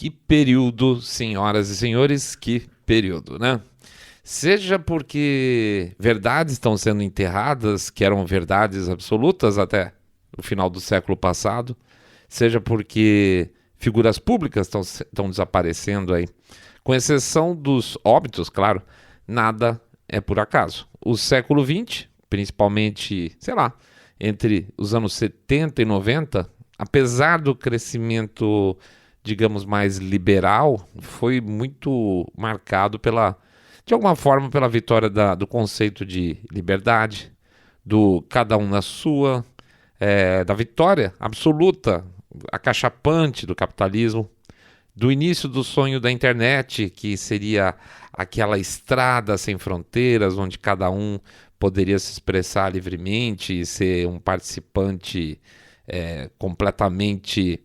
Que período, senhoras e senhores, que período, né? Seja porque verdades estão sendo enterradas, que eram verdades absolutas até o final do século passado, seja porque figuras públicas estão desaparecendo aí. Com exceção dos óbitos, claro, nada é por acaso. O século XX, principalmente, entre os anos 70 e 90, apesar do crescimento, digamos, mais liberal, foi muito marcado de alguma forma, pela vitória do conceito de liberdade, do cada um na sua, da vitória absoluta, acachapante do capitalismo, do início do sonho da internet, que seria aquela estrada sem fronteiras, onde cada um poderia se expressar livremente e ser um participante completamente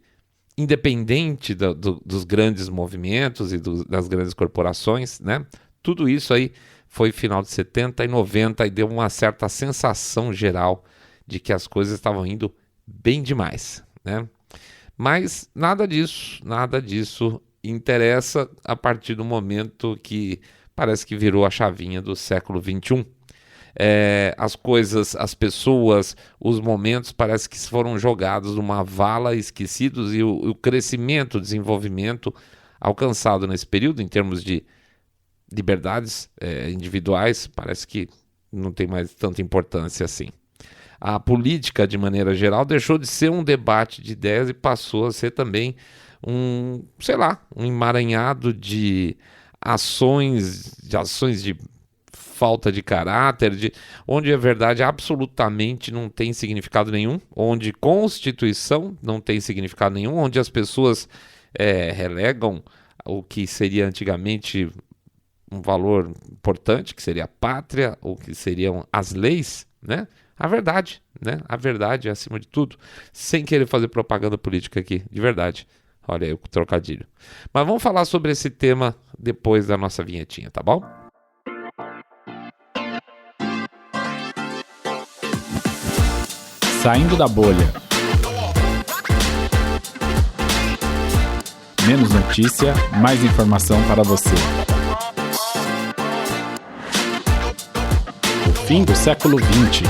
independente dos grandes movimentos e das grandes corporações, né? Tudo isso aí foi final de 70 e 90 e deu uma certa sensação geral de que as coisas estavam indo bem demais, né? Mas nada disso interessa a partir do momento que parece que virou a chavinha do século XXI. As coisas, as pessoas, os momentos parece que foram jogados numa vala, esquecidos, e o crescimento, o desenvolvimento alcançado nesse período em termos de liberdades individuais parece que não tem mais tanta importância assim. A política, de maneira geral, deixou de ser um debate de ideias e passou a ser também um emaranhado de ações de falta de caráter, onde a verdade absolutamente não tem significado nenhum, onde Constituição não tem significado nenhum, onde as pessoas relegam o que seria antigamente um valor importante, que seria a pátria, ou que seriam as leis, né? A verdade, né? A verdade é acima de tudo, sem querer fazer propaganda política aqui, de verdade. Olha aí o trocadilho. Mas vamos falar sobre esse tema depois da nossa vinhetinha, tá bom? Saindo da bolha. Menos notícia, mais informação para você. O fim do século XX.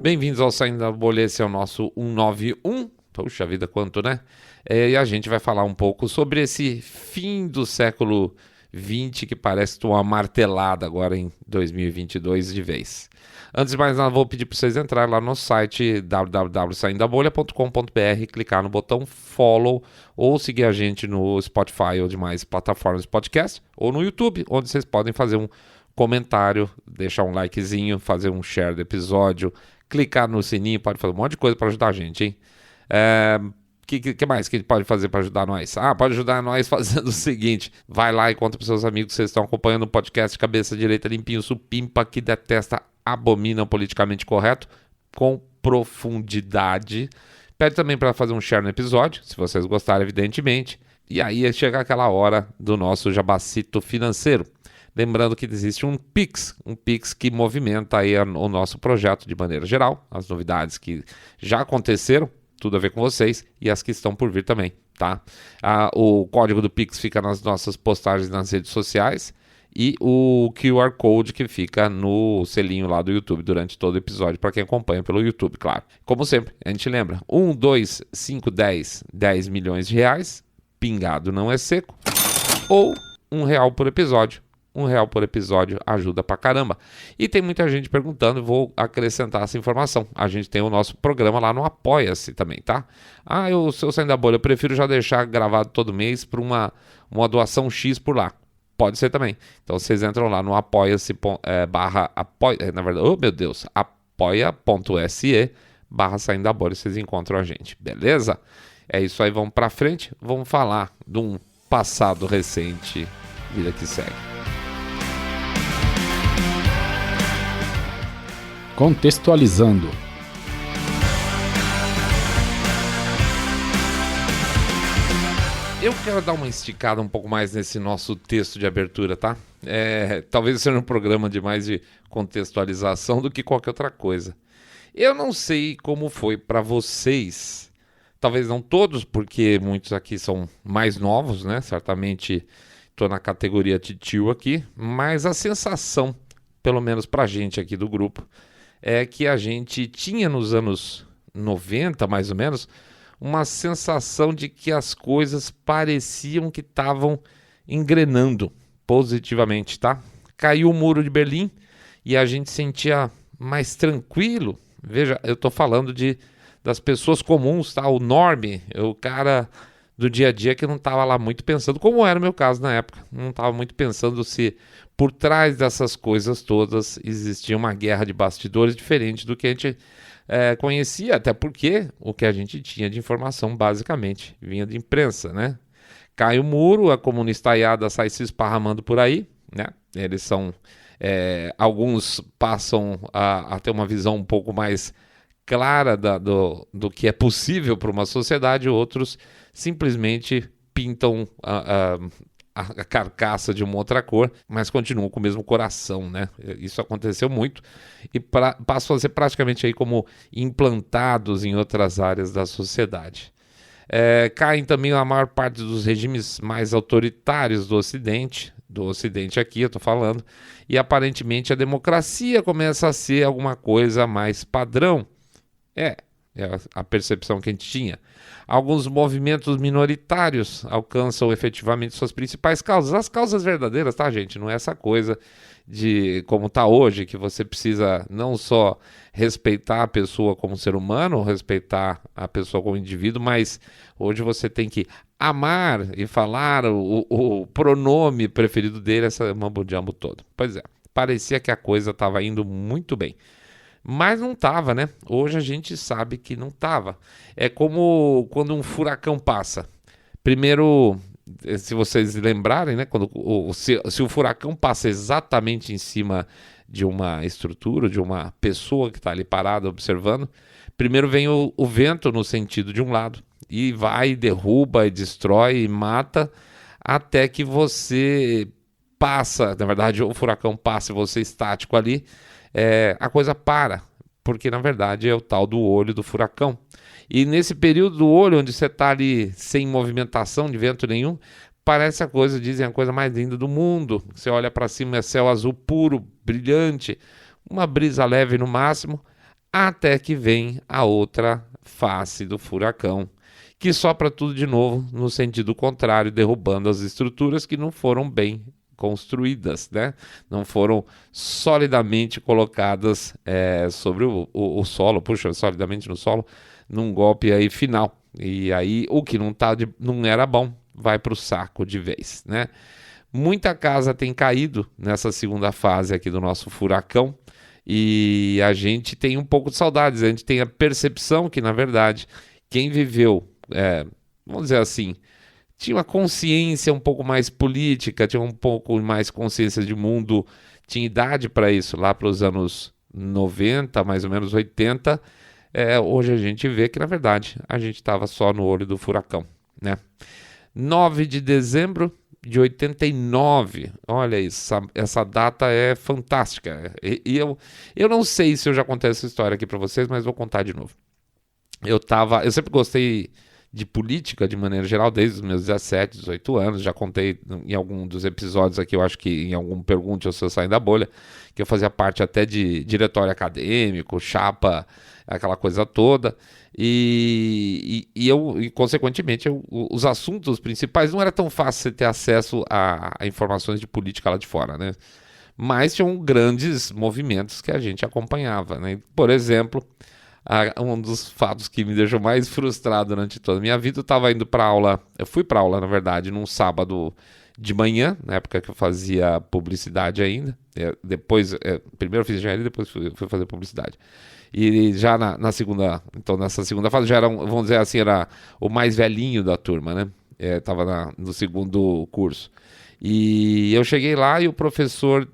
Bem-vindos ao Saindo da Bolha, esse é o nosso 191. Puxa vida, quanto, né? E a gente vai falar um pouco sobre esse fim do século XX que parece uma martelada agora em 2022 de vez. Antes de mais nada, vou pedir para vocês entrarem lá no site www.saindabolha.com.br, clicar no botão follow ou seguir a gente no Spotify ou demais plataformas de podcast, ou no YouTube, onde vocês podem fazer um comentário, deixar um likezinho, fazer um share do episódio, clicar no sininho, pode fazer um monte de coisa para ajudar a gente, hein? Que mais que ele pode fazer para ajudar nós? Pode ajudar nós fazendo o seguinte: vai lá e conta para seus amigos que vocês estão acompanhando o podcast Cabeça Direita Limpinho Supimpa, que detesta, abomina o politicamente correto com profundidade. Pede também para fazer um share no episódio, se vocês gostarem, evidentemente. E aí chega aquela hora do nosso jabacito financeiro. Lembrando que existe um Pix que movimenta aí o nosso projeto de maneira geral, as novidades que já aconteceram, tudo a ver com vocês, e as que estão por vir também, tá? O código do Pix fica nas nossas postagens nas redes sociais e o QR Code que fica no selinho lá do YouTube durante todo o episódio, para quem acompanha pelo YouTube, claro. Como sempre, a gente lembra, 1, 2, 5, 10 milhões de reais, pingado não é seco, ou R$1 por episódio. R$1 por episódio ajuda pra caramba. E tem muita gente perguntando, vou acrescentar essa informação. A gente tem o nosso programa lá no Apoia-se também, tá? Se eu sair da bolha, eu prefiro já deixar gravado todo mês para uma doação X por lá. Pode ser também. Então vocês entram lá no apoia-se apoia.se/saindo da bolha, vocês encontram a gente, beleza? É isso aí, vamos pra frente. Vamos falar de um passado recente, vida que segue. Contextualizando. Eu quero dar uma esticada um pouco mais nesse nosso texto de abertura, tá? Talvez seja um programa de mais de contextualização do que qualquer outra coisa. Eu não sei como foi para vocês, talvez não todos, porque muitos aqui são mais novos, né? Certamente estou na categoria titio aqui, mas a sensação, pelo menos para a gente aqui do grupo, é que a gente tinha nos anos 90, mais ou menos, uma sensação de que as coisas pareciam que estavam engrenando positivamente, tá? Caiu o muro de Berlim e a gente sentia mais tranquilo. Veja, eu tô falando das pessoas comuns, tá? O norme, o cara do dia a dia que não estava lá muito pensando, como era o meu caso na época. Não estava muito pensando se por trás dessas coisas todas existia uma guerra de bastidores diferente do que a gente conhecia, até porque o que a gente tinha de informação basicamente vinha de imprensa, né? Cai o muro, a comunistaiada sai se esparramando por aí, né? Eles são... alguns passam a ter uma visão um pouco mais clara do que é possível para uma sociedade, outros simplesmente pintam a carcaça de uma outra cor, mas continuam com o mesmo coração, né? Isso aconteceu muito e passam a ser praticamente aí como implantados em outras áreas da sociedade. Caem também a maior parte dos regimes mais autoritários do Ocidente aqui eu estou falando, e aparentemente a democracia começa a ser alguma coisa mais padrão. É a percepção que a gente tinha. Alguns movimentos minoritários alcançam efetivamente suas principais causas. As causas verdadeiras, tá, gente? Não é essa coisa de como está hoje, que você precisa não só respeitar a pessoa como ser humano, respeitar a pessoa como indivíduo, mas hoje você tem que amar e falar o pronome preferido dele, essa mambo-jambo todo. Pois é, parecia que a coisa estava indo muito bem. Mas não estava, né? Hoje a gente sabe que não estava. É como quando um furacão passa. Primeiro, se vocês lembrarem, né? Se o furacão passa exatamente em cima de uma estrutura, de uma pessoa que está ali parada observando, primeiro vem o vento no sentido de um lado. E vai, derruba, e destrói, e mata, até que você passa, na verdade o furacão passa e você estático ali, a coisa para, porque na verdade é o tal do olho do furacão. E nesse período do olho, onde você está ali sem movimentação de vento nenhum, parece dizem a coisa mais linda do mundo. Você olha para cima, é céu azul puro, brilhante, uma brisa leve no máximo, até que vem a outra face do furacão, que sopra tudo de novo no sentido contrário, derrubando as estruturas que não foram bem construídas, né? Não foram solidamente colocadas sobre o solo, solidamente no solo, num golpe aí final. E aí o que não era bom vai para o saco de vez, né? Muita casa tem caído nessa segunda fase aqui do nosso furacão e a gente tem um pouco de saudades, a gente tem a percepção que, na verdade, quem viveu, vamos dizer assim, tinha uma consciência um pouco mais política, tinha um pouco mais consciência de mundo, tinha idade para isso lá para os anos 90, mais ou menos 80. Hoje a gente vê que, na verdade, a gente estava só no olho do furacão, né? 9 de dezembro de 89, olha isso, essa data é fantástica. E eu não sei se eu já contei essa história aqui para vocês, mas vou contar de novo. Eu sempre gostei de política de maneira geral, desde os meus 17, 18 anos, já contei em algum dos episódios aqui, eu acho que em algum Pergunte ou Se Eu Sair da Bolha, que eu fazia parte até de diretório acadêmico, chapa, aquela coisa toda, e consequentemente, os assuntos principais não era tão fácil você ter acesso a informações de política lá de fora, né? Mas tinham grandes movimentos que a gente acompanhava, né? Por exemplo, um dos fatos que me deixou mais frustrado durante toda a minha vida, eu estava indo para aula, eu fui para aula, na verdade, num sábado de manhã, na época que eu fazia publicidade ainda, primeiro eu fiz engenharia, depois fui fazer publicidade. E já nessa segunda fase, já era, vamos dizer assim, era o mais velhinho da turma, né? Estava no segundo curso. E eu cheguei lá e o professor,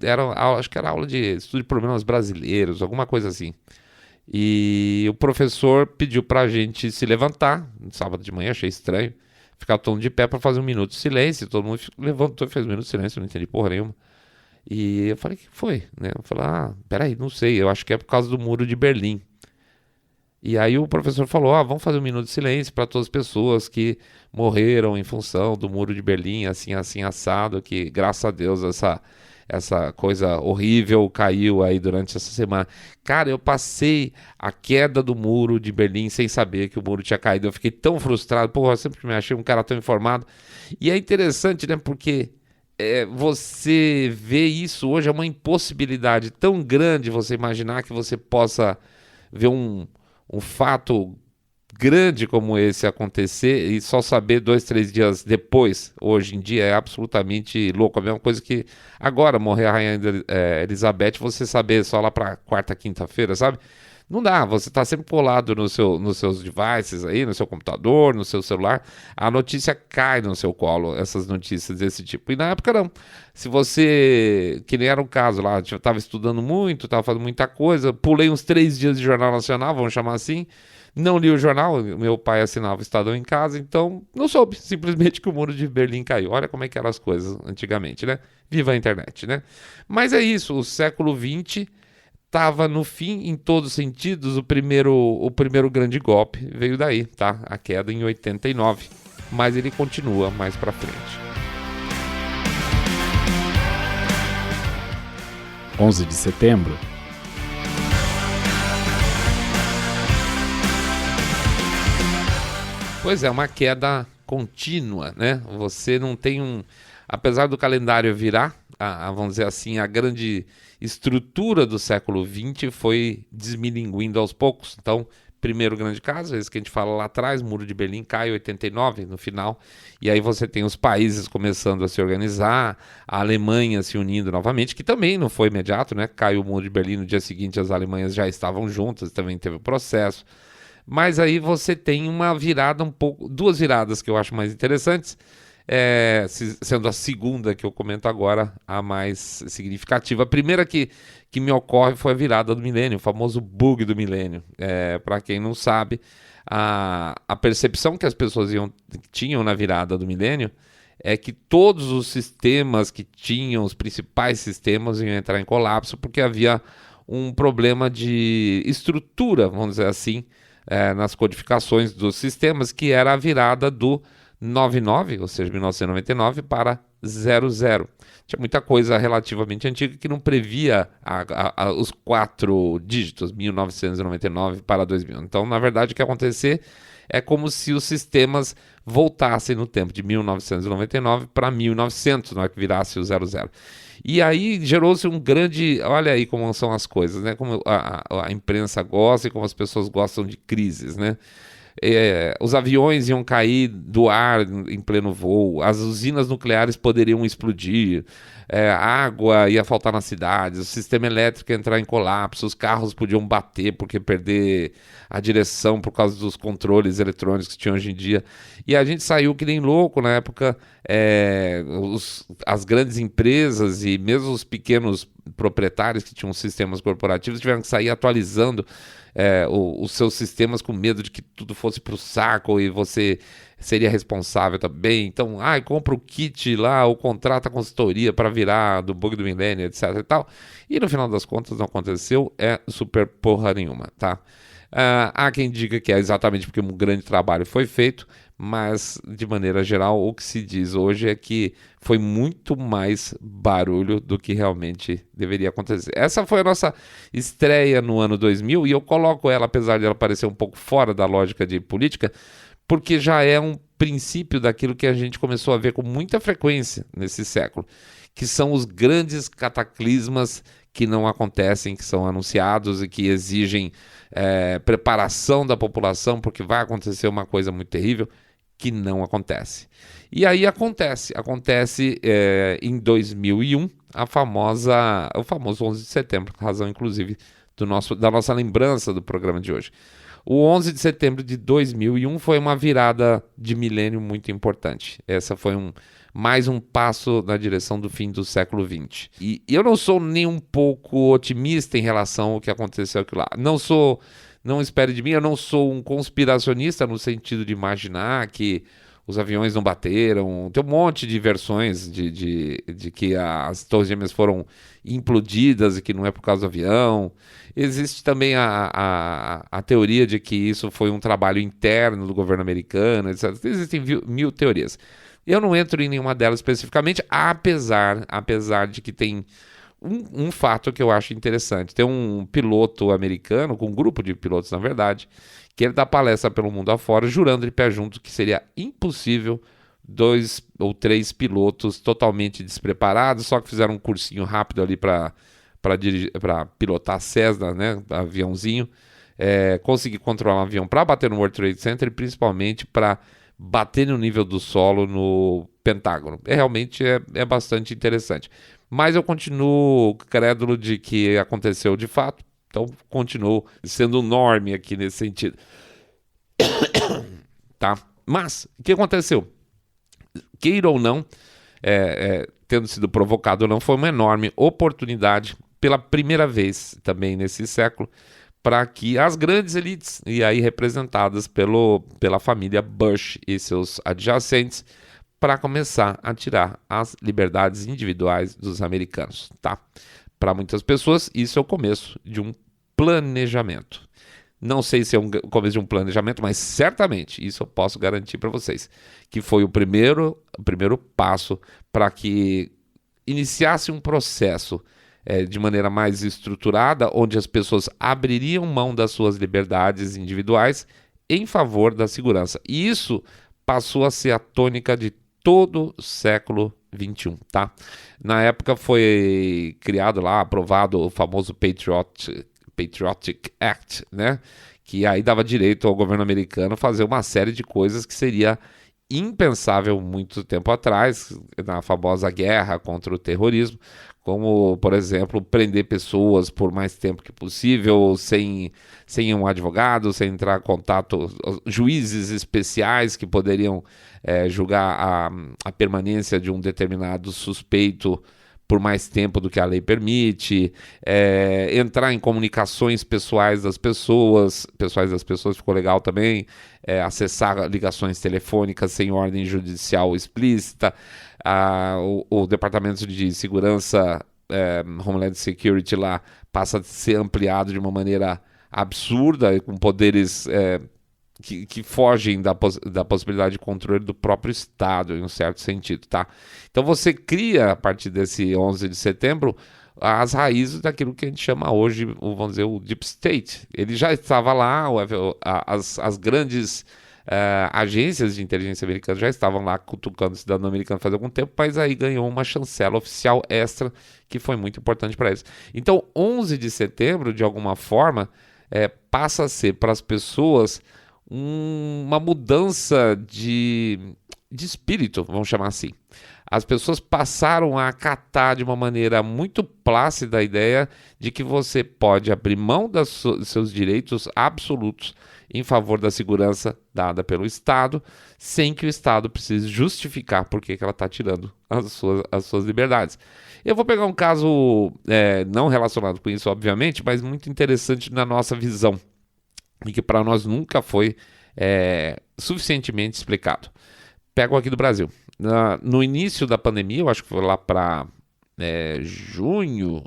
acho que era aula de estudo de problemas brasileiros, alguma coisa assim. E o professor pediu pra gente se levantar, no sábado de manhã, achei estranho, ficar todo mundo de pé para fazer um minuto de silêncio. Todo mundo levantou e fez um minuto de silêncio, eu não entendi porra nenhuma. E eu falei, o que foi? Né? Eu falei, peraí, não sei, eu acho que é por causa do muro de Berlim. E aí o professor falou, vamos fazer um minuto de silêncio para todas as pessoas que morreram em função do Muro de Berlim, assim, assim, assado, que graças a Deus essa coisa horrível caiu aí durante essa semana. Cara, eu passei a queda do Muro de Berlim sem saber que o muro tinha caído. Eu fiquei tão frustrado, eu sempre me achei um cara tão informado. E é interessante, né, porque você vê isso hoje, é uma impossibilidade tão grande você imaginar que você possa ver um fato grande como esse acontecer e só saber 2, 3 dias depois, hoje em dia, é absolutamente louco. A mesma coisa que agora morrer a Rainha Elizabeth, você saber só lá para quarta, quinta-feira, sabe? Não dá, você está sempre colado nos seus devices aí, no seu computador, no seu celular, a notícia cai no seu colo, essas notícias desse tipo. E na época não. Se você, que nem era um caso lá, eu estava estudando muito, estava fazendo muita coisa, pulei uns 3 dias de Jornal Nacional, vamos chamar assim, não li o jornal, meu pai assinava o Estadão em casa, então não soube, simplesmente que o Muro de Berlim caiu. Olha como é que eram as coisas antigamente, né? Viva a internet, né? Mas é isso, o século XX estava no fim, em todos os sentidos. O primeiro grande golpe veio daí, tá? A queda em 89, mas ele continua mais para frente. 11 de setembro. Pois é, uma queda contínua, né? Você não tem apesar do calendário virar, vamos dizer assim, a grande estrutura do século XX foi desmilinguindo aos poucos. Então, primeiro grande caso, esse que a gente fala lá atrás, Muro de Berlim cai em 89, no final, e aí você tem os países começando a se organizar, a Alemanha se unindo novamente, que também não foi imediato, né? Caiu o Muro de Berlim, no dia seguinte as Alemanhas já estavam juntas, também teve o processo. Mas aí você tem uma virada duas viradas que eu acho mais interessantes, sendo a segunda que eu comento agora a mais significativa. A primeira que me ocorre foi a virada do milênio, o famoso bug do milênio. Para quem não sabe, a percepção que as pessoas tinham na virada do milênio é que todos os sistemas que tinham, os principais sistemas, iam entrar em colapso porque havia um problema de estrutura, vamos dizer assim, nas codificações dos sistemas, que era a virada do 99, ou seja, 1999, para 00. Tinha muita coisa relativamente antiga que não previa os 4 dígitos, 1999 para 2000. Então, na verdade, o que ia acontecer é como se os sistemas voltassem no tempo de 1999 para 1900, na hora que virasse o 00. E aí gerou-se um grande... Olha aí como são as coisas, né? Como a imprensa gosta e como as pessoas gostam de crises, né? Os aviões iam cair do ar em pleno voo, as usinas nucleares poderiam explodir, a água ia faltar nas cidades, o sistema elétrico ia entrar em colapso, os carros podiam bater porque perder a direção por causa dos controles eletrônicos que tinha hoje em dia. E a gente saiu que nem louco na época. As grandes empresas e mesmo os pequenos proprietários que tinham sistemas corporativos tiveram que sair atualizando os seus sistemas com medo de que tudo fosse para o saco e você seria responsável também. Então, compra o kit lá, ou contrata a consultoria para virar do bug do milênio, etc e tal. E no final das contas não aconteceu, super porra nenhuma, tá? Há quem diga que é exatamente porque um grande trabalho foi feito, mas de maneira geral o que se diz hoje é que foi muito mais barulho do que realmente deveria acontecer. Essa foi a nossa estreia no ano 2000 e eu coloco ela, apesar de ela parecer um pouco fora da lógica de política, porque já é um princípio daquilo que a gente começou a ver com muita frequência nesse século, que são os grandes cataclismas que não acontecem, que são anunciados e que exigem preparação da população, porque vai acontecer uma coisa muito terrível que não acontece. E aí acontece em 2001 o famoso 11 de setembro, razão inclusive da nossa lembrança do programa de hoje. O 11 de setembro de 2001 foi uma virada de milênio muito importante. Essa foi mais um passo na direção do fim do século XX. E eu não sou nem um pouco otimista em relação ao que aconteceu aqui lá. Não espere de mim, eu não sou um conspiracionista no sentido de imaginar que os aviões não bateram. Tem um monte de versões de que as Torres Gêmeas foram implodidas e que não é por causa do avião. Existe também a teoria de que isso foi um trabalho interno do governo americano, etc. Existem mil teorias. Eu não entro em nenhuma delas especificamente, apesar de que tem um fato que eu acho interessante. Tem um piloto americano, com um grupo de pilotos, na verdade, que ele dá palestra pelo mundo afora, jurando de pé junto que seria impossível 2 ou 3 pilotos totalmente despreparados, só que fizeram um cursinho rápido ali para pilotar Cessna, né, aviãozinho, conseguir controlar um avião para bater no World Trade Center e principalmente para bater no nível do solo no Pentágono. Realmente é bastante interessante. Mas eu continuo crédulo de que aconteceu de fato, então continuo sendo norme aqui nesse sentido. Tá? Mas, o que aconteceu? Queira ou não, tendo sido provocado ou não, foi uma enorme oportunidade, pela primeira vez também nesse século, para que as grandes elites, e aí representadas pela família Bush e seus adjacentes, para começar a tirar as liberdades individuais dos americanos, tá? Para muitas pessoas, isso é o começo de um planejamento. Não sei se é o começo de um planejamento, mas certamente, isso eu posso garantir para vocês, que foi o primeiro passo para que iniciasse um processo de maneira mais estruturada, onde as pessoas abririam mão das suas liberdades individuais em favor da segurança. E isso passou a ser a tônica de todo o século XXI, tá? Na época foi criado lá, aprovado o famoso Patriotic Act, né? Que aí dava direito ao governo americano fazer uma série de coisas que seria impensável muito tempo atrás, na famosa guerra contra o terrorismo, como, por exemplo, prender pessoas por mais tempo que possível, sem um advogado, sem entrar em contato, juízes especiais que poderiam julgar a permanência de um determinado suspeito por mais tempo do que a lei permite, entrar em comunicações pessoais das pessoas ficou legal também, acessar ligações telefônicas sem ordem judicial explícita, o Departamento de Segurança, Homeland Security lá, passa a ser ampliado de uma maneira absurda, com poderes que fogem da possibilidade de controle do próprio Estado, em um certo sentido, tá? Então você cria, a partir desse 11 de setembro, as raízes daquilo que a gente chama hoje, vamos dizer, o Deep State. Ele já estava lá, as grandes agências de inteligência americanas já estavam lá cutucando o cidadão americano faz algum tempo, mas aí ganhou uma chancela oficial extra, que foi muito importante para eles. Então, 11 de setembro, de alguma forma, passa a ser para as pessoas uma mudança de espírito, vamos chamar assim. As pessoas passaram a acatar de uma maneira muito plácida a ideia de que você pode abrir mão dos seus direitos absolutos em favor da segurança dada pelo Estado, sem que o Estado precise justificar por que ela está tirando as suas liberdades. Eu vou pegar um caso não relacionado com isso, obviamente, mas muito interessante na nossa visão, e que para nós nunca foi suficientemente explicado. Pego aqui do Brasil. No início da pandemia, eu acho que foi lá para julho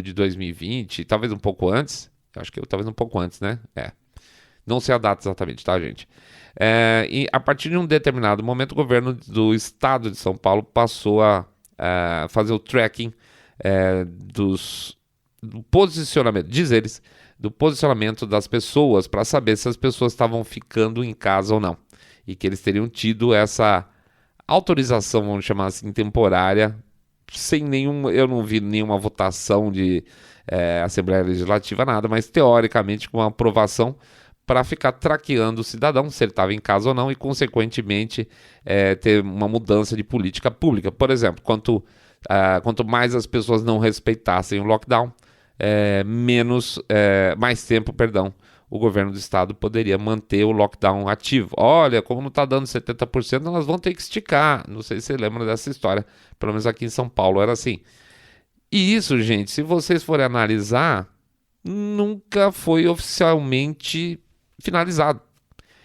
de 2020, talvez um pouco antes, acho que talvez um pouco antes, né? Não sei a data exatamente, tá, gente? E a partir de um determinado momento, o governo do estado de São Paulo passou a fazer o tracking do posicionamento, diz eles, do posicionamento das pessoas, para saber se as pessoas estavam ficando em casa ou não. E que eles teriam tido essa autorização, vamos chamar assim, temporária, sem eu não vi nenhuma votação de Assembleia Legislativa, nada, mas teoricamente com uma aprovação para ficar traqueando o cidadão, se ele estava em casa ou não, e consequentemente ter uma mudança de política pública. Por exemplo, quanto mais as pessoas não respeitassem o lockdown, mais tempo, o governo do estado poderia manter o lockdown ativo. Olha, como não está dando 70%, elas vão ter que esticar. Não sei se você lembra dessa história. Pelo menos aqui em São Paulo era assim. E isso, gente, se vocês forem analisar, nunca foi oficialmente finalizado.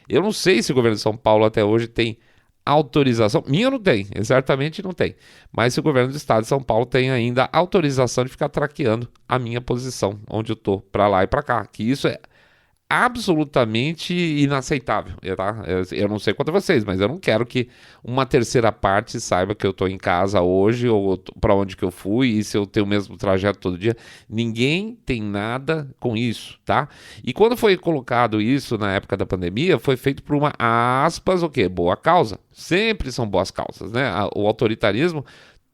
Eu não sei se o governo de São Paulo até hoje tem autorização, minha não tem, certamente não tem, mas se o governo do estado de São Paulo tem ainda autorização de ficar traqueando a minha posição, onde eu tô, para lá e para cá, que isso é absolutamente inaceitável, tá? Eu não sei quanto a vocês, mas eu não quero que uma terceira parte saiba que eu estou em casa hoje ou para onde que eu fui e se eu tenho o mesmo trajeto todo dia. Ninguém tem nada com isso, tá? E quando foi colocado isso na época da pandemia, foi feito por uma, aspas, o quê? Boa causa. Sempre são boas causas, né? O autoritarismo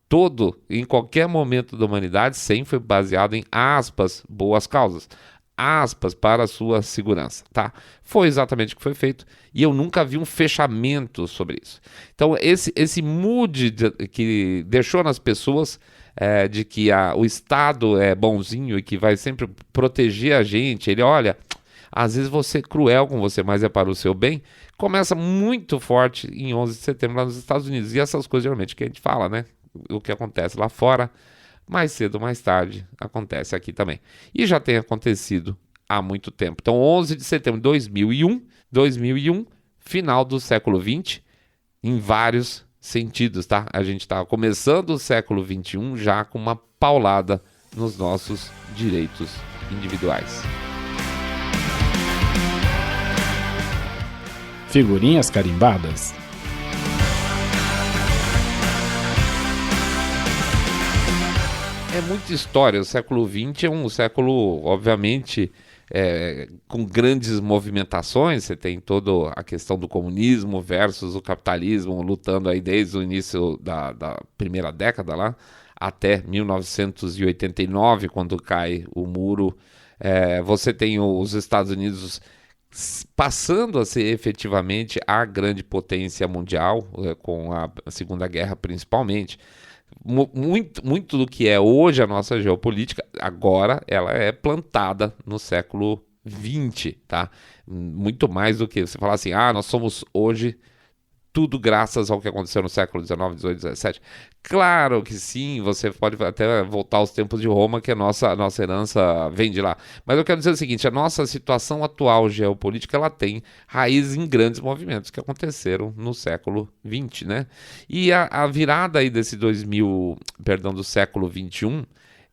todo, em qualquer momento da humanidade, sempre foi baseado em, aspas, boas causas. Aspas, para a sua segurança, tá? Foi exatamente o que foi feito e eu nunca vi um fechamento sobre isso. Então, esse mood que deixou nas pessoas de que o Estado é bonzinho e que vai sempre proteger a gente, ele olha, às vezes você é cruel com você, mas é para o seu bem, começa muito forte em 11 de setembro lá nos Estados Unidos. E essas coisas geralmente que a gente fala, né? O que acontece lá fora, mais cedo ou mais tarde, acontece aqui também. E já tem acontecido há muito tempo. Então, 11 de setembro de 2001, final do século XX, em vários sentidos, tá? A gente está começando o século XXI já com uma paulada nos nossos direitos individuais. Figurinhas carimbadas. É muita história. O século XX é um século, obviamente, com grandes movimentações. Você tem toda a questão do comunismo versus o capitalismo, lutando aí desde o início da primeira década lá, até 1989, quando cai o muro. Você tem os Estados Unidos passando a ser efetivamente a grande potência mundial, com a Segunda Guerra principalmente. Muito do que é hoje a nossa geopolítica, agora ela é plantada no século XX, tá? Muito mais do que você falar assim, nós somos hoje tudo graças ao que aconteceu no século XIX, XVIII, XVII. Claro que sim, você pode até voltar aos tempos de Roma, que a nossa herança vem de lá. Mas eu quero dizer o seguinte, a nossa situação atual geopolítica, ela tem raízes em grandes movimentos que aconteceram no século XX, né? E a virada aí do século XXI,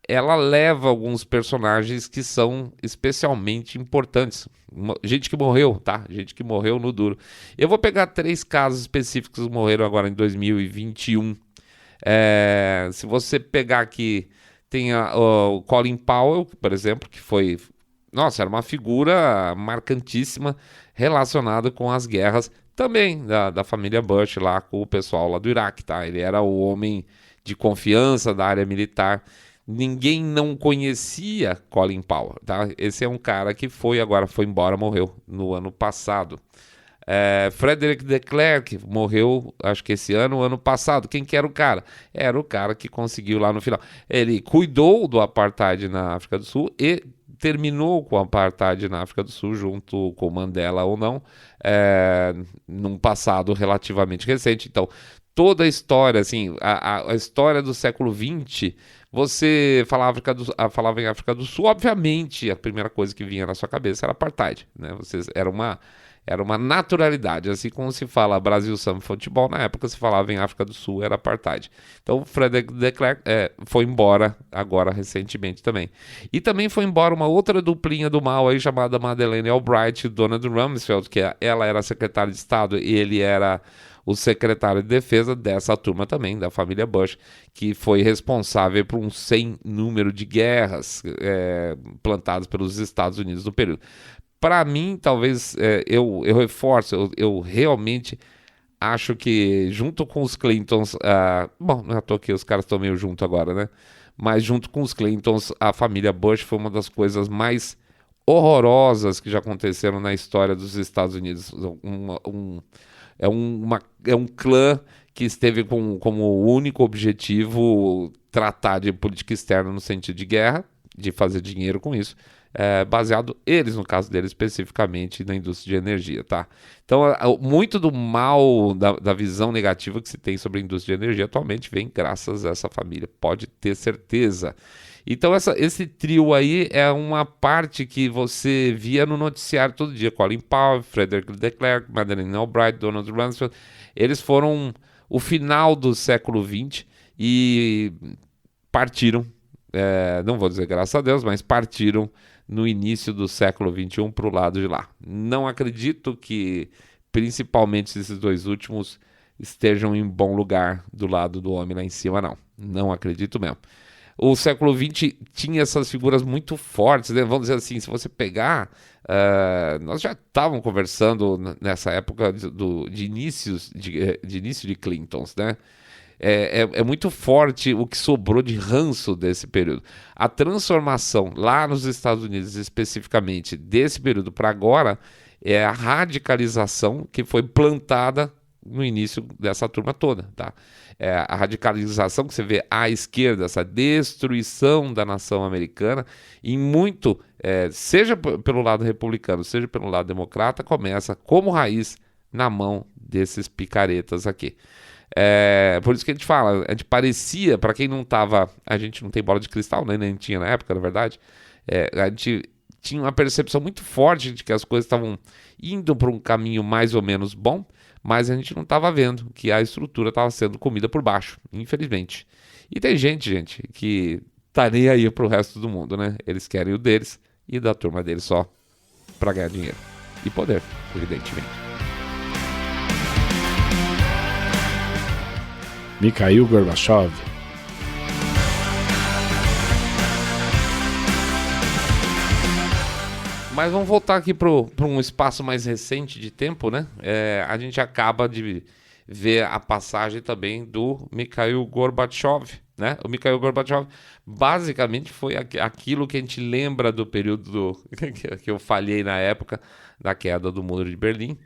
ela leva alguns personagens que são especialmente importantes. Gente que morreu, tá? Gente que morreu no duro. Eu vou pegar 3 casos específicos que morreram agora em 2021. Se você pegar aqui, tem o Colin Powell, por exemplo, que foi... Nossa, era uma figura marcantíssima relacionada com as guerras também da família Bush lá com o pessoal lá do Iraque, tá? Ele era o homem de confiança da área militar. Ninguém não conhecia Colin Powell, tá? Esse é um cara que foi embora, morreu no ano passado. Frederick de Klerk morreu, acho que esse ano passado. Quem que era o cara? Era o cara que conseguiu lá no final. Ele cuidou do apartheid na África do Sul e terminou com o apartheid na África do Sul, junto com Mandela ou não, num passado relativamente recente. Então, toda a história, assim, a história do século XX, você falava em África do Sul, obviamente, a primeira coisa que vinha na sua cabeça era apartheid, né? Era uma naturalidade, assim como se fala Brasil, samba, futebol, na época se falava em África do Sul, era apartheid. Então, Frederick de Klerk foi embora agora recentemente também. E também foi embora uma outra duplinha do mal aí, chamada Madeleine Albright e Donald Rumsfeld, que ela era secretária de Estado e ele era o secretário de defesa dessa turma também, da família Bush, que foi responsável por um sem número de guerras plantadas pelos Estados Unidos no período. Para mim, talvez, eu reforço, eu realmente acho que junto com os Clintons, bom, não é à toa que os caras estão meio junto agora, né? Mas junto com os Clintons, a família Bush foi uma das coisas mais horrorosas que já aconteceram na história dos Estados Unidos. É um clã que esteve como único objetivo tratar de política externa no sentido de guerra, de fazer dinheiro com isso, baseado, eles, no caso deles, especificamente na indústria de energia, tá? Então, muito do mal, da visão negativa que se tem sobre a indústria de energia atualmente vem graças a essa família, pode ter certeza. Então esse trio aí é uma parte que você via no noticiário todo dia. Colin Powell, Frederick de Klerk, Madeleine Albright, Donald Rumsfeld. Eles foram o final do século XX e partiram, não vou dizer graças a Deus, mas partiram no início do século XXI para o lado de lá. Não acredito que, principalmente esses dois últimos, estejam em bom lugar do lado do homem lá em cima, não. Não acredito mesmo. O século XX tinha essas figuras muito fortes, né? Vamos dizer assim, se você pegar, nós já estávamos conversando nessa época de início de Clintons, né? É muito forte o que sobrou de ranço desse período. A transformação lá nos Estados Unidos, especificamente, desse período para agora, é a radicalização que foi plantada no início dessa turma toda, tá? A radicalização que você vê à esquerda, essa destruição da nação americana, e muito, seja pelo lado republicano, seja pelo lado democrata, começa como raiz na mão desses picaretas aqui. Por isso que a gente fala, a gente parecia, para quem não estava, a gente não tem bola de cristal, né? Nem tinha na época, na verdade, a gente tinha uma percepção muito forte de que as coisas estavam indo para um caminho mais ou menos bom, mas a gente não estava vendo que a estrutura estava sendo comida por baixo, infelizmente. E tem gente, que tá nem aí pro resto do mundo, né? Eles querem o deles e da turma deles só para ganhar dinheiro e poder, evidentemente. Mikhail Gorbachev. Mas vamos voltar aqui para um espaço mais recente de tempo, né? A gente acaba de ver a passagem também do Mikhail Gorbachev, né? O Mikhail Gorbachev basicamente foi aquilo que a gente lembra do período que eu falhei na época da queda do Muro de Berlim.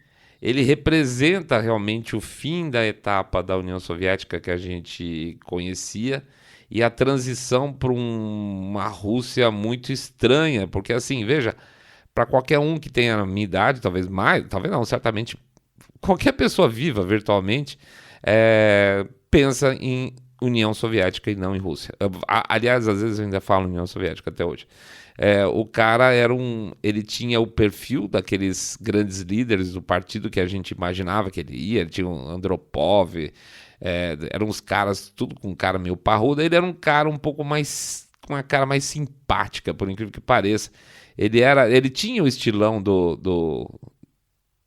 Ele representa realmente o fim da etapa da União Soviética que a gente conhecia e a transição para uma Rússia muito estranha, porque assim, veja, para qualquer um que tenha a minha idade, talvez mais, talvez não, certamente qualquer pessoa viva virtualmente pensa em União Soviética e não em Rússia. Aliás, às vezes eu ainda falo União Soviética até hoje. O cara ele tinha o perfil daqueles grandes líderes do partido que a gente imaginava que ele ia. Ele tinha o Andropov, eram uns caras, tudo com cara meio parrudo. Ele era um cara um pouco mais, com uma cara mais simpática, por incrível que pareça. Ele tinha o estilão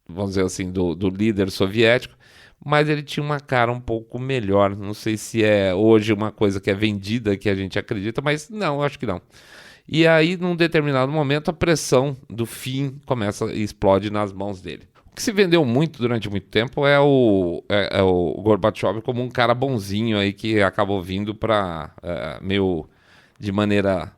vamos dizer assim, do líder soviético, mas ele tinha uma cara um pouco melhor. Não sei se é hoje uma coisa que é vendida, que a gente acredita, mas não, eu acho que não. E aí, num determinado momento, a pressão do fim começa e explode nas mãos dele. O que se vendeu muito durante muito tempo é o Gorbachev como um cara bonzinho aí que acabou vindo para meio de maneira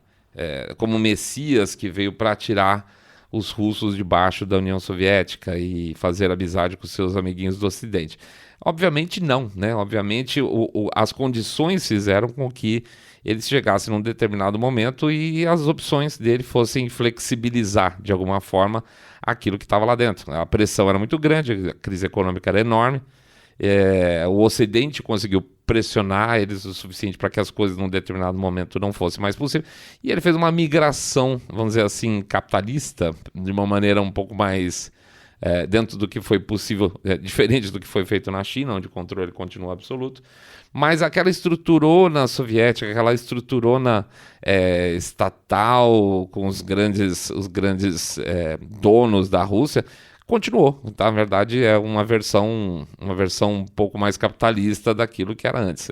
como Messias, que veio para tirar os russos debaixo da União Soviética e fazer amizade com seus amiguinhos do Ocidente. Obviamente não, né? Obviamente as condições fizeram com que ele chegasse num determinado momento e as opções dele fossem flexibilizar de alguma forma aquilo que estava lá dentro. A pressão era muito grande, a crise econômica era enorme, o Ocidente conseguiu pressionar eles o suficiente para que as coisas num determinado momento não fossem mais possíveis, e ele fez uma migração, vamos dizer assim, capitalista, de uma maneira um pouco mais dentro do que foi possível, diferente do que foi feito na China, onde o controle continua absoluto, mas aquela estruturona soviética, aquela estruturona estatal, com os grandes donos da Rússia, continuou, tá? Na verdade é uma versão um pouco mais capitalista daquilo que era antes.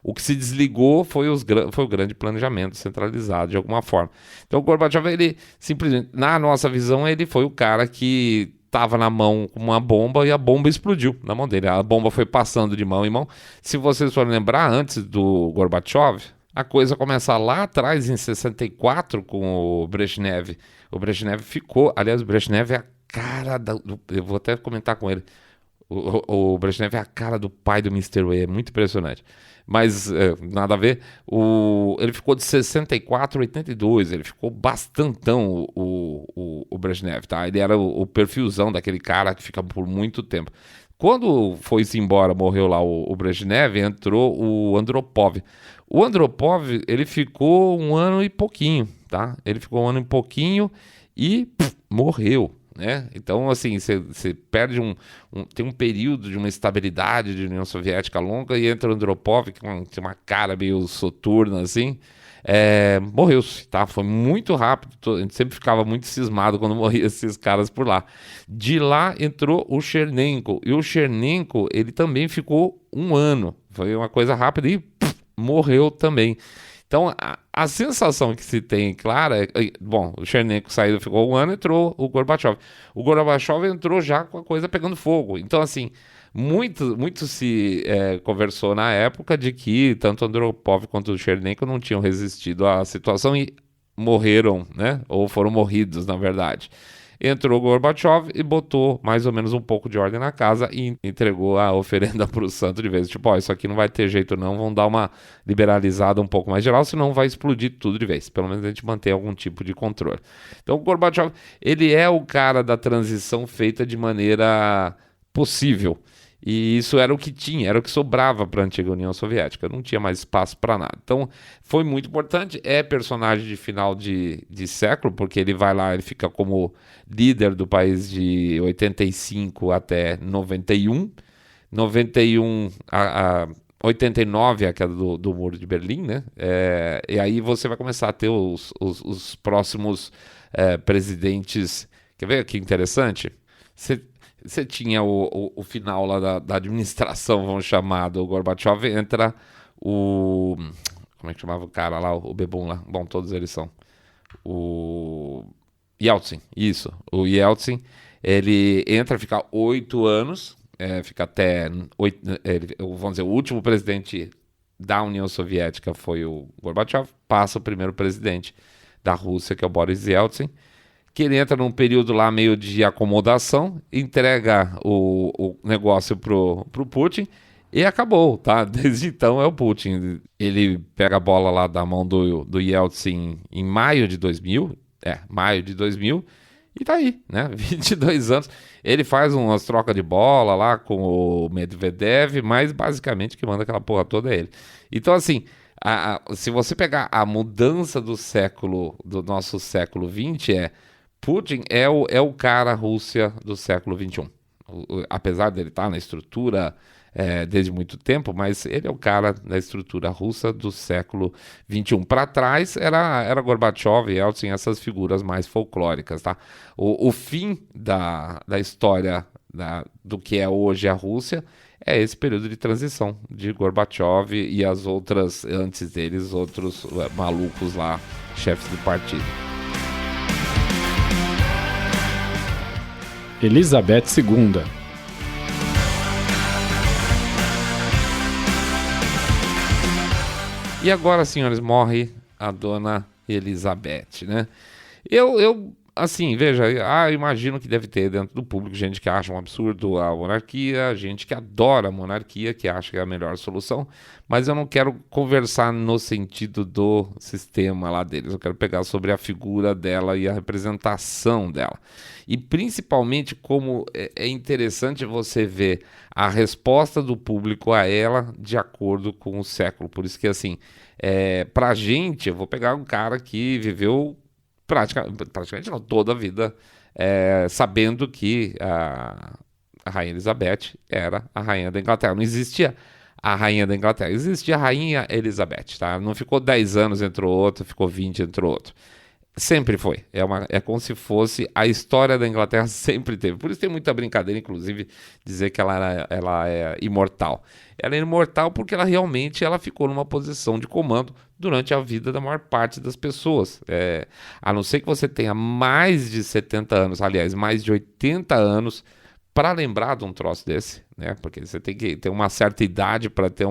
O que se desligou foi o grande planejamento centralizado de alguma forma. Então o Gorbachev, ele simplesmente, na nossa visão, ele foi o cara que estava na mão com uma bomba e a bomba explodiu na mão dele. A bomba foi passando de mão em mão. Se vocês forem lembrar, antes do Gorbachev, a coisa começa lá atrás, em 64, com o Brezhnev. O Brezhnev ficou... Aliás, o Brezhnev é a cara eu vou até comentar com ele. O Brezhnev é a cara do pai do Mr. Way. É muito impressionante. Mas nada a ver. Ele ficou de 64 a 82. Ele ficou bastantão, o Brezhnev, tá? Ele era o perfilzão daquele cara que fica por muito tempo. Quando foi-se embora, morreu lá o Brezhnev, entrou o Andropov. O Andropov, ele ficou 1 ano e pouquinho, tá? Ele ficou 1 ano e pouquinho e morreu, né? Então, assim, você perde tem um período de uma estabilidade de União Soviética longa e entra o Andropov, que tem uma cara meio soturna, assim, morreu-se, tá? Foi muito rápido, a gente sempre ficava muito cismado quando morria esses caras por lá. De lá entrou o Chernenko, e o Chernenko, ele também ficou 1 ano, foi uma coisa rápida e morreu também. Então, a sensação que se tem, claro, bom, o Chernenko saiu, ficou 1 ano, entrou o Gorbachev. O Gorbachev entrou já com a coisa pegando fogo. Então, assim, muito se conversou na época de que tanto o Andropov quanto o Chernenko não tinham resistido à situação e morreram, né? Ou foram morridos, na verdade. Entrou o Gorbachev e botou mais ou menos um pouco de ordem na casa e entregou a oferenda para o santo de vez. Tipo, ó, isso aqui não vai ter jeito não, vão dar uma liberalizada um pouco mais geral, senão vai explodir tudo de vez. Pelo menos a gente mantém algum tipo de controle. Então o Gorbachev, ele é o cara da transição feita de maneira possível. E isso era o que tinha, era o que sobrava para a antiga União Soviética, não tinha mais espaço para nada. Então foi muito importante, é personagem de final de século, porque ele vai lá, ele fica como líder do país de 85 até 91, 89 a queda do Muro de Berlim, né? E aí você vai começar a ter os próximos presidentes. Quer ver que interessante? Você tinha o final lá da administração, vamos chamar, do Gorbachev, entra o... Como é que chamava o cara lá, o bebum lá? Bom, todos eles são. O Yeltsin, isso. O Yeltsin, ele entra, fica 8 anos, fica até... vamos dizer, o último presidente da União Soviética foi o Gorbachev, passa o primeiro presidente da Rússia, que é o Boris Yeltsin, que ele entra num período lá meio de acomodação, entrega o negócio pro Putin e acabou, tá? Desde então é o Putin. Ele pega a bola lá da mão do Yeltsin em maio de 2000, e tá aí, né? 22 anos. Ele faz umas trocas de bola lá com o Medvedev, mas basicamente que manda aquela porra toda é ele. Então, assim, se você pegar a mudança do nosso século XX, Putin é o cara Rússia do século XXI. Apesar dele estar na estrutura desde muito tempo, mas ele é o cara da estrutura russa do século XXI. Para trás era Gorbachev e Yeltsin, essas figuras mais folclóricas. Tá? O fim da história do que é hoje a Rússia é esse período de transição de Gorbachev e as outras, antes deles, outros malucos lá, chefes do partido. Elizabeth II. E agora, senhores, morre a dona Elizabeth, né? Eu assim, veja, imagino que deve ter dentro do público gente que acha um absurdo a monarquia, gente que adora a monarquia, que acha que é a melhor solução, mas eu não quero conversar no sentido do sistema lá deles, eu quero pegar sobre a figura dela e a representação dela. E principalmente como é interessante você ver a resposta do público a ela de acordo com o século. Por isso que, assim, pra gente, eu vou pegar um cara que viveu praticamente não, toda a vida sabendo que a Rainha Elizabeth era a Rainha da Inglaterra. Não existia a Rainha da Inglaterra, existia a Rainha Elizabeth, tá? Não ficou 10 anos, entrou outro, ficou 20, entrou outro. Sempre foi. É como se fosse a história da Inglaterra, sempre teve. Por isso tem muita brincadeira, inclusive, dizer que ela é imortal. Ela é imortal porque ela ficou numa posição de comando durante a vida da maior parte das pessoas. A não ser que você tenha mais de 70 anos, aliás, mais de 80 anos, para lembrar de um troço desse, né? Porque você tem que ter uma certa idade para ter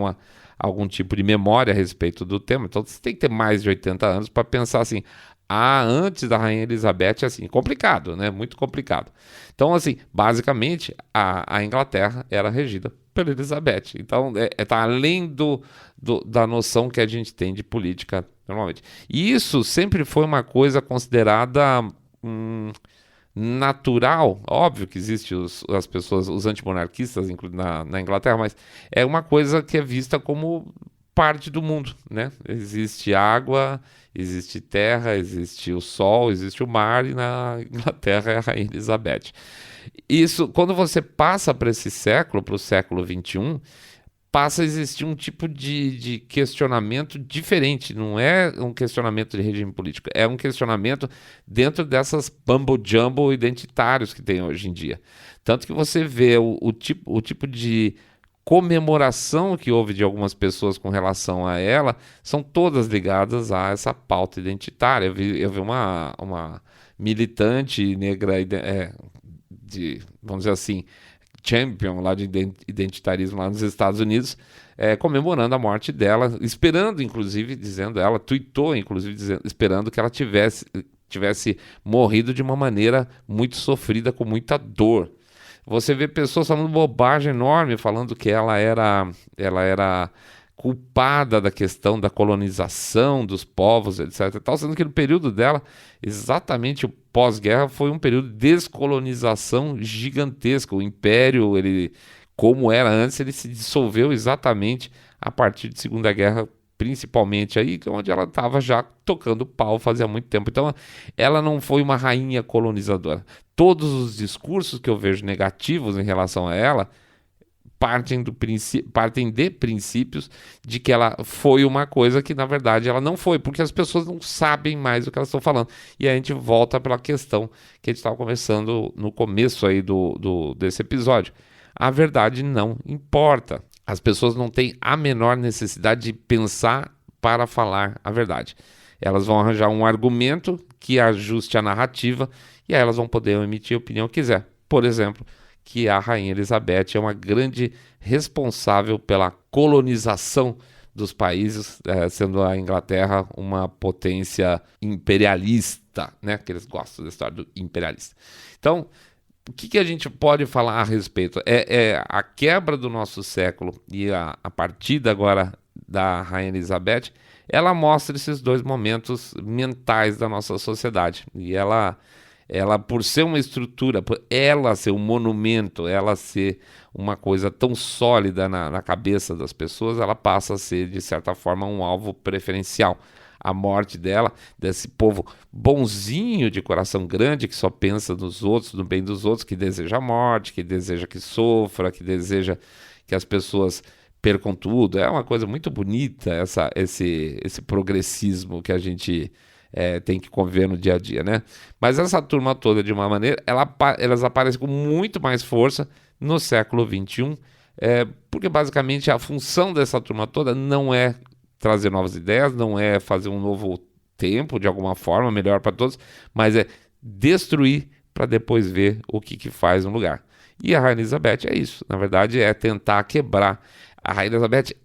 algum tipo de memória a respeito do tema. Então você tem que ter mais de 80 anos para pensar assim... antes da Rainha Elizabeth, assim, complicado, né? Muito complicado. Então, assim, basicamente, a Inglaterra era regida pela Elizabeth. Então, tá além da noção que a gente tem de política, normalmente. E isso sempre foi uma coisa considerada natural. Óbvio que existem as pessoas, os antimonarquistas, inclusive na Inglaterra, mas é uma coisa que é vista como parte do mundo, né? Existe água, existe terra, existe o sol, existe o mar, e na Inglaterra é a Rainha Elizabeth. Isso, quando você passa para esse século, para o século XXI, passa a existir um tipo de questionamento diferente. Não é um questionamento de regime político, é um questionamento dentro dessas bumble-jumble identitários que tem hoje em dia. Tanto que você vê o tipo de comemoração que houve de algumas pessoas com relação a ela, são todas ligadas a essa pauta identitária. Eu vi uma militante negra, vamos dizer assim, champion lá de identitarismo lá nos Estados Unidos, comemorando a morte dela, esperando, inclusive, ela tweetou, inclusive, esperando que ela tivesse morrido de uma maneira muito sofrida, com muita dor. Você vê pessoas falando bobagem enorme, falando que ela era culpada da questão da colonização dos povos, etc. Sendo que no período dela, exatamente o pós-guerra, foi um período de descolonização gigantesca. O império, como era antes, ele se dissolveu exatamente a partir de Segunda Guerra, principalmente aí, onde ela estava já tocando pau fazia muito tempo. Então, ela não foi uma rainha colonizadora. Todos os discursos que eu vejo negativos em relação a ela partem de princípios de que ela foi uma coisa que, na verdade, ela não foi, porque as pessoas não sabem mais o que elas estão falando. E aí a gente volta para a questão que a gente estava conversando no começo aí desse episódio. A verdade não importa. As pessoas não têm a menor necessidade de pensar para falar a verdade. Elas vão arranjar um argumento que ajuste a narrativa e aí elas vão poder emitir a opinião que quiser. Por exemplo, que a Rainha Elizabeth é uma grande responsável pela colonização dos países, sendo a Inglaterra uma potência imperialista, né? Que eles gostam da história do imperialista. Então, o que a gente pode falar a respeito? É a quebra do nosso século e a partida agora da Rainha Elizabeth, ela mostra esses dois momentos mentais da nossa sociedade. E ela, por ser uma estrutura, por ela ser um monumento, ela ser uma coisa tão sólida na cabeça das pessoas, ela passa a ser, de certa forma, um alvo preferencial. A morte dela, desse povo bonzinho, de coração grande, que só pensa nos outros, no bem dos outros, que deseja a morte, que deseja que sofra, que deseja que as pessoas percam tudo. É uma coisa muito bonita esse progressismo que a gente tem que conviver no dia a dia, né? Mas essa turma toda, de uma maneira, elas aparecem com muito mais força no século XXI, porque basicamente a função dessa turma toda não é trazer novas ideias, não é fazer um novo tempo, de alguma forma, melhor para todos, mas é destruir para depois ver o que faz no lugar. E a Rainha Elizabeth é isso, na verdade é tentar quebrar. A Rainha Elizabeth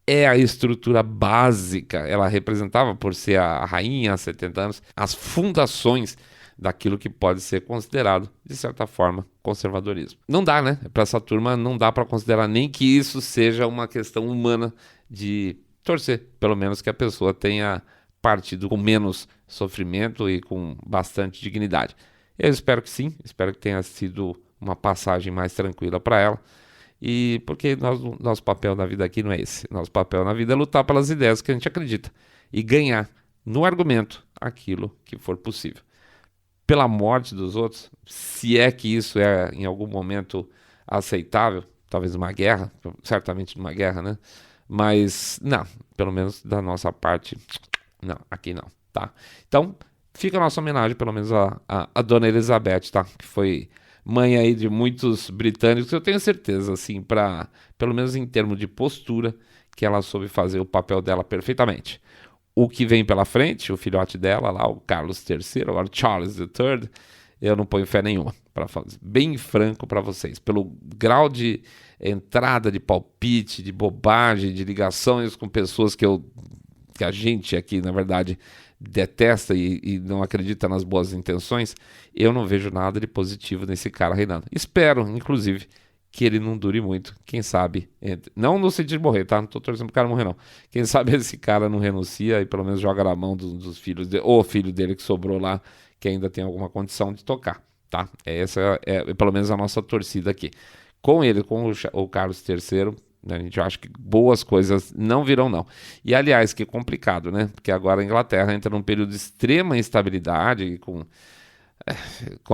é a estrutura básica, ela representava, por ser a rainha há 70 anos, as fundações daquilo que pode ser considerado, de certa forma, conservadorismo. Não dá, né? Para essa turma não dá para considerar nem que isso seja uma questão humana de torcer, pelo menos que a pessoa tenha partido com menos sofrimento e com bastante dignidade. Eu espero que sim, espero que tenha sido uma passagem mais tranquila para ela, e porque nosso papel na vida aqui não é esse. Nosso papel na vida é lutar pelas ideias que a gente acredita e ganhar no argumento aquilo que for possível. Pela morte dos outros, se é que isso é em algum momento aceitável, talvez numa guerra, certamente numa guerra, né? Mas, não, pelo menos da nossa parte, não, aqui não, tá? Então, fica a nossa homenagem, pelo menos a Dona Elizabeth, tá? Que foi mãe aí de muitos britânicos, eu tenho certeza, assim, pelo menos em termos de postura, que ela soube fazer o papel dela perfeitamente. O que vem pela frente, o filhote dela lá, o Carlos III, agora o Charles III, eu não ponho fé nenhuma, para falar bem franco para vocês. Pelo grau de entrada de palpite, de bobagem, de ligações com pessoas que a gente aqui, na verdade, detesta e não acredita nas boas intenções, eu não vejo nada de positivo nesse cara reinando. Espero, inclusive, que ele não dure muito. Quem sabe, não no sentido de morrer, tá? Não tô torcendo pro cara morrer, não. Quem sabe esse cara não renuncia e pelo menos joga na mão dos filhos dele, ou o filho dele que sobrou lá, que ainda tem alguma condição de tocar, tá? Essa é pelo menos a nossa torcida aqui. Com ele, com o Carlos III, A gente acha que boas coisas não virão, não. E, aliás, que complicado, né? Porque agora a Inglaterra entra num período de extrema instabilidade, com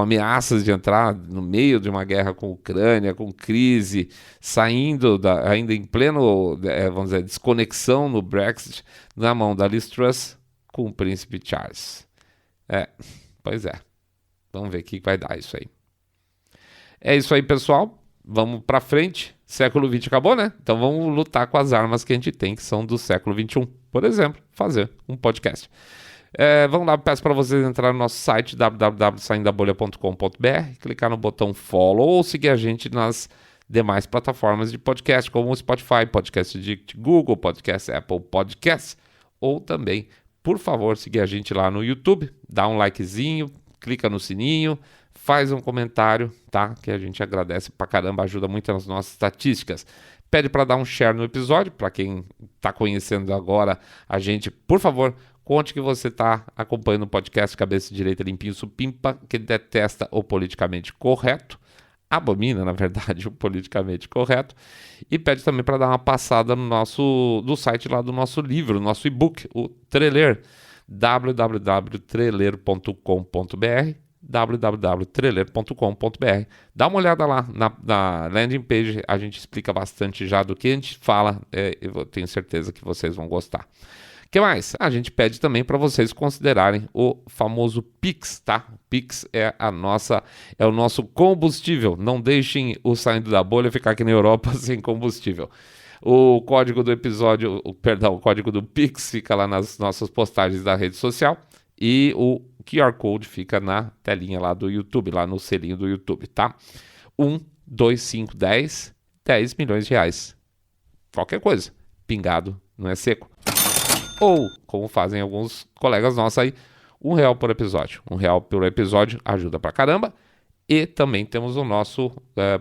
ameaças de entrar no meio de uma guerra com a Ucrânia, com crise, saindo ainda em pleno, vamos dizer, desconexão no Brexit, na mão da Liz Truss com o príncipe Charles. Pois é. Vamos ver o que vai dar isso aí. É isso aí, pessoal. Vamos pra frente. Século XX acabou, né? Então vamos lutar com as armas que a gente tem, que são do século XXI. Por exemplo, fazer um podcast. Vamos lá, peço para vocês entrarem no nosso site www.saindabolha.com.br, clicar no botão follow ou seguir a gente nas demais plataformas de podcast, como o Spotify, Podcast Addict, Google Podcast, Apple Podcasts, ou também, por favor, seguir a gente lá no YouTube, dá um likezinho, clica no sininho, faz um comentário, tá? Que a gente agradece pra caramba, ajuda muito nas nossas estatísticas. Pede para dar um share no episódio, para quem está conhecendo agora a gente, por favor, conte que você está acompanhando o podcast Cabeça Direita Limpinho Supimpa, que detesta o politicamente correto, abomina, na verdade, o politicamente correto, e pede também para dar uma passada no site lá do nosso livro, nosso e-book, o Treler, www.treler.com.br, www.treler.com.br. Dá uma olhada lá na landing page, a gente explica bastante já do que a gente fala, eu tenho certeza que vocês vão gostar. O que mais? A gente pede também para vocês considerarem o famoso Pix, tá? O Pix é o nosso combustível. Não deixem o Saindo da Bolha ficar aqui na Europa sem combustível. O código do episódio, o código do Pix fica lá nas nossas postagens da rede social e o QR Code fica na telinha lá do YouTube, lá no selinho do YouTube, tá? 1, 2, 5, 10 milhões de reais. Qualquer coisa. Pingado não é seco. Ou, como fazem alguns colegas nossos aí, R$1 por episódio. R$1 por episódio ajuda pra caramba. E também temos o nosso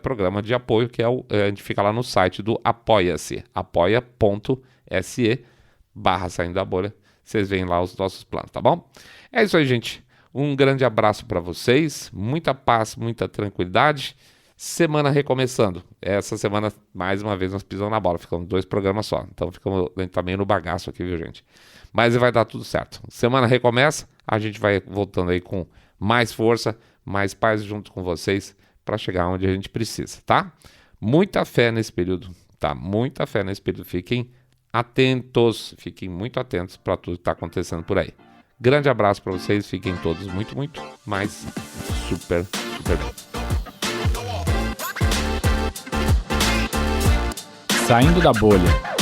programa de apoio, que a gente fica lá no site do Apoia-se. apoia.se/Saindo da Bolha. Vocês veem lá os nossos planos, tá bom? É isso aí, gente. Um grande abraço para vocês. Muita paz, muita tranquilidade. Semana recomeçando. Essa semana, mais uma vez, nós pisamos na bola. Ficamos 2 programas só. Então, a gente tá meio no bagaço aqui, viu, gente? Mas vai dar tudo certo. Semana recomeça. A gente vai voltando aí com mais força, mais paz junto com vocês para chegar onde a gente precisa, tá? Muita fé nesse período, tá? Muita fé nesse período. Fiquem atentos. Fiquem muito atentos para tudo que está acontecendo por aí. Grande abraço para vocês. Fiquem todos muito, muito mais super, super bem. Saindo da Bolha.